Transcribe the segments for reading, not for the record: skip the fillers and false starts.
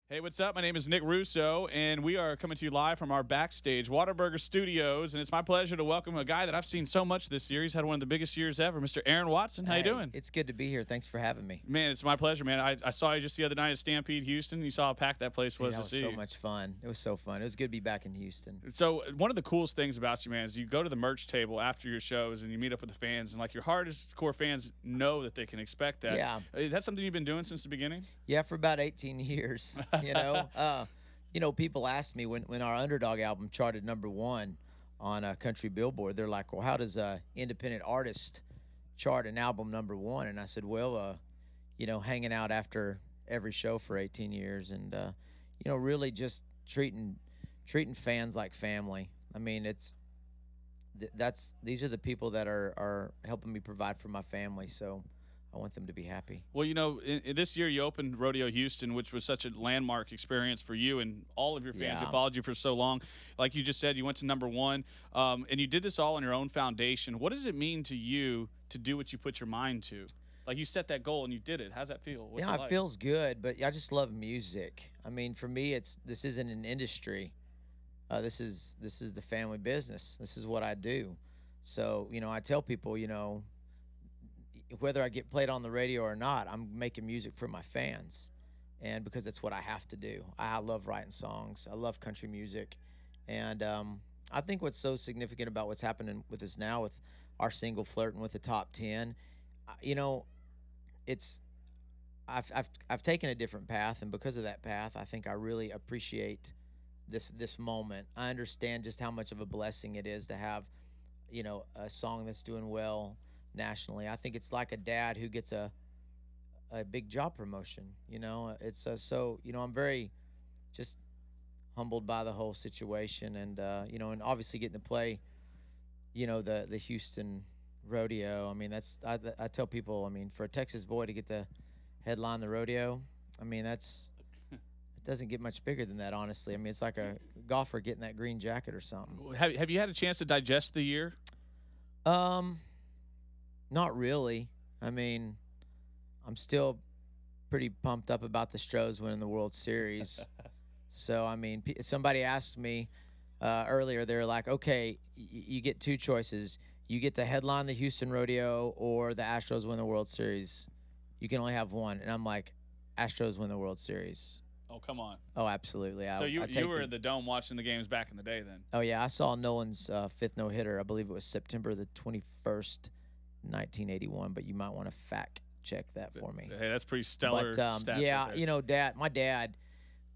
Hey, what's up? My name is Nick Russo, and we are coming to you live from our Backstage Whataburger Studios. And it's my pleasure to welcome a guy that I've seen so much this year. He's had one of the biggest years ever, Mr. Aaron Watson. How you doing? It's good to be here. Thanks for having me. Man, it's my pleasure, man. I saw you just the other night at Stampede Houston. You saw how packed that place was That to was see. so much fun. It was so fun. It was good to be back in Houston. So one of the coolest things about you, man, is you go to the merch table after your shows and you meet up with the fans, and like your hardcore fans know that they can expect that. Yeah. Is that something you've been doing since the beginning? Yeah, for about 18 years. People ask me when our Underdog album charted #1 on a country Billboard. They're like, "Well, how does a independent artist chart an album #1?" And I said, "Well, hanging out after every show for 18 years, and really just treating fans like family. I mean, these are the people that are helping me provide for my family, so I want them to be happy." Well, in this year you opened Rodeo Houston, which was such a landmark experience for you and all of your fans who Yeah. followed you for so long. Like you just said, you went to #1, and you did this all on your own foundation. What does it mean to you to do what you put your mind to? Like you set that goal and you did it. How's that feel? What's Yeah, it like? it feels good, but I just love music. I mean, for me, this isn't an industry. This is the family business. This is what I do. So I tell people, whether I get played on the radio or not, I'm making music for my fans, and because that's what I have to do. I love writing songs. I love country music, and I think what's so significant about what's happening with us now, with our single flirting with the top 10, it's I've taken a different path, and because of that path, I think I really appreciate this moment. I understand just how much of a blessing it is to have, a song that's doing well nationally. I think it's like a dad who gets a big job promotion. It's I'm very just humbled by the whole situation, and and obviously getting to play, the Houston rodeo. I mean, I tell people, I mean, for a Texas boy to get to headline the rodeo, I mean, it doesn't get much bigger than that, honestly. I mean, it's like a golfer getting that green jacket or something. Have you had a chance to digest the year? Not really. I mean, I'm still pretty pumped up about the Stros winning the World Series. So, I mean, somebody asked me earlier, they're like, okay, you get two choices. You get to headline the Houston Rodeo or the Astros win the World Series. You can only have one. And I'm like, Astros win the World Series. Oh, come on. Oh, So absolutely. you were at the Dome watching the games back in the day then? Oh, yeah. I saw Nolan's fifth no-hitter. I believe it was September the 21st, 1981, but you might want to fact check that for me. Hey, that's pretty stellar stats yeah, right there.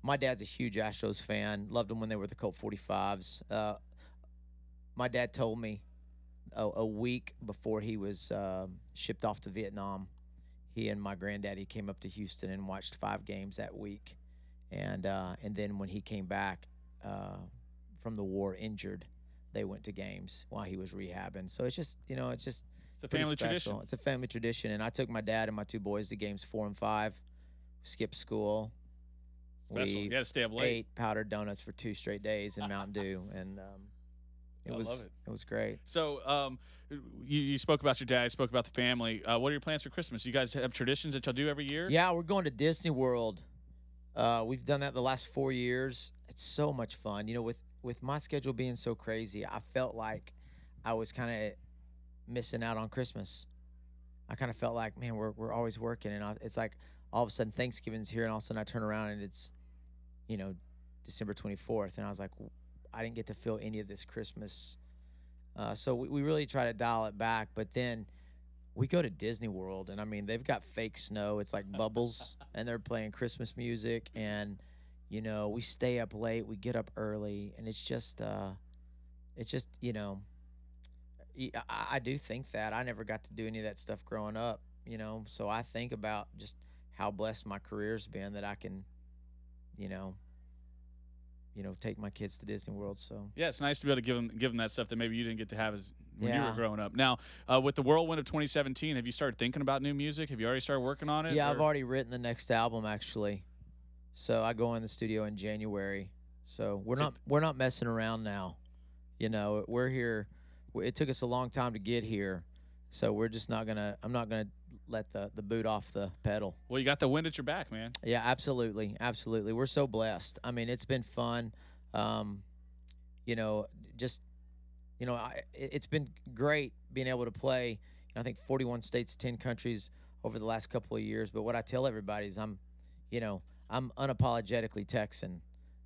My dad's a huge Astros fan. Loved them when they were the Colt 45s. My dad told me a week before he was shipped off to Vietnam, he and my granddaddy came up to Houston and watched 5 games that week, and then when he came back from the war injured, they went to games while he was rehabbing. So it's just It's a pretty family special. tradition. It's a family tradition, and I took my dad and my 2 boys to games 4 and 5. Skipped school. Special. We You got to stay up late. ate powdered donuts for 2 straight days in Mountain Dew, and I love it. it was great. So you spoke about your dad, you spoke about the family. What are your plans for Christmas? You guys have traditions that y'all do every year? Yeah, we're going to Disney World. We've done that the last 4 years. It's so much fun. With my schedule being so crazy, I felt like I was kind of missing out on Christmas. I kind of felt like, man, we're always working, and it's like all of a sudden Thanksgiving's here, and all of a sudden I turn around and it's December 24th, and I was like, I didn't get to feel any of this Christmas. So we really try to dial it back, but then we go to Disney World, and I mean, they've got fake snow. It's like bubbles, and they're playing Christmas music, and we stay up late, we get up early, and it's just I do think that I never got to do any of that stuff growing up, so I think about just how blessed my career's been that I can, take my kids to Disney World. So Yeah, it's nice to be able to give them that stuff that maybe you didn't get to have as when you were Yeah. growing up. Now, with the whirlwind of 2017, have you started thinking about new music? Have you already started working on it? yeah, I've or- already written the next album actually. So I go in the studio in January. So we're not messing around now. We're here. It took us a long time to get here, so we're just not gonna. I'm not gonna let the boot off the pedal. Well, you got the wind at your back, man. Yeah, absolutely, absolutely. We're so blessed. I mean, it's been fun. Um, you know, just it's been great being able to play. I think 41 states, 10 countries over the last couple of years. But what I tell everybody is I'm unapologetically Texan,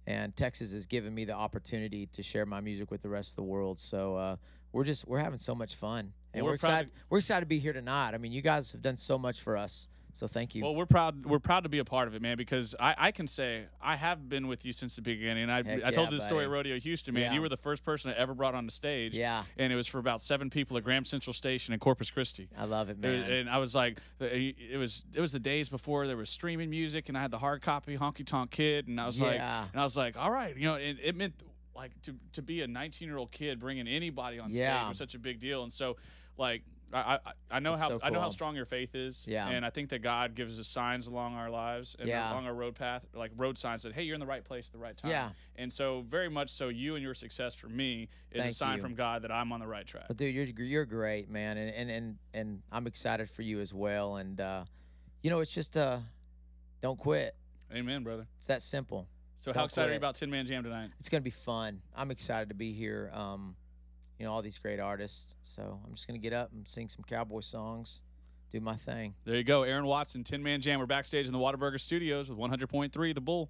and Texas has given me the opportunity to share my music with the rest of the world. So we're having so much fun, and Well, we're excited. We're excited to be here tonight. I mean, you guys have done so much for us. So thank you. Well, we're proud. We're proud to be a part of it, man. Because I can say I have been with you since the beginning. I told you the story at Rodeo Houston, man. Yeah. You were the first person I ever brought on the stage. Yeah. And it was for about 7 people at Graham Central Station in Corpus Christi. I love it, man. And I was like, it was the days before there was streaming music, and I had the hard copy Honky Tonk Kid, and I was like, all right, and it meant like to be a 19-year-old kid bringing anybody on stage was such a big deal, and so like. I know how I know how strong your faith is, and I think that God gives us signs along our lives and along our road path, like road signs that hey, you're in the right place at the right time. And so very much so, you and your success for me is a sign from God that I'm on the right track. Well, dude, you're great, man, and I'm excited for you as well. And it's just don't quit. Amen, brother. It's that simple. So how excited are you about 10-Man Jam tonight? It's gonna be fun. I'm excited to be here. All these great artists. So I'm just going to get up and sing some cowboy songs, do my thing. There you go. Aaron Watson, 10-Man Jam. We're backstage in the Whataburger Studios with 100.3 The Bull.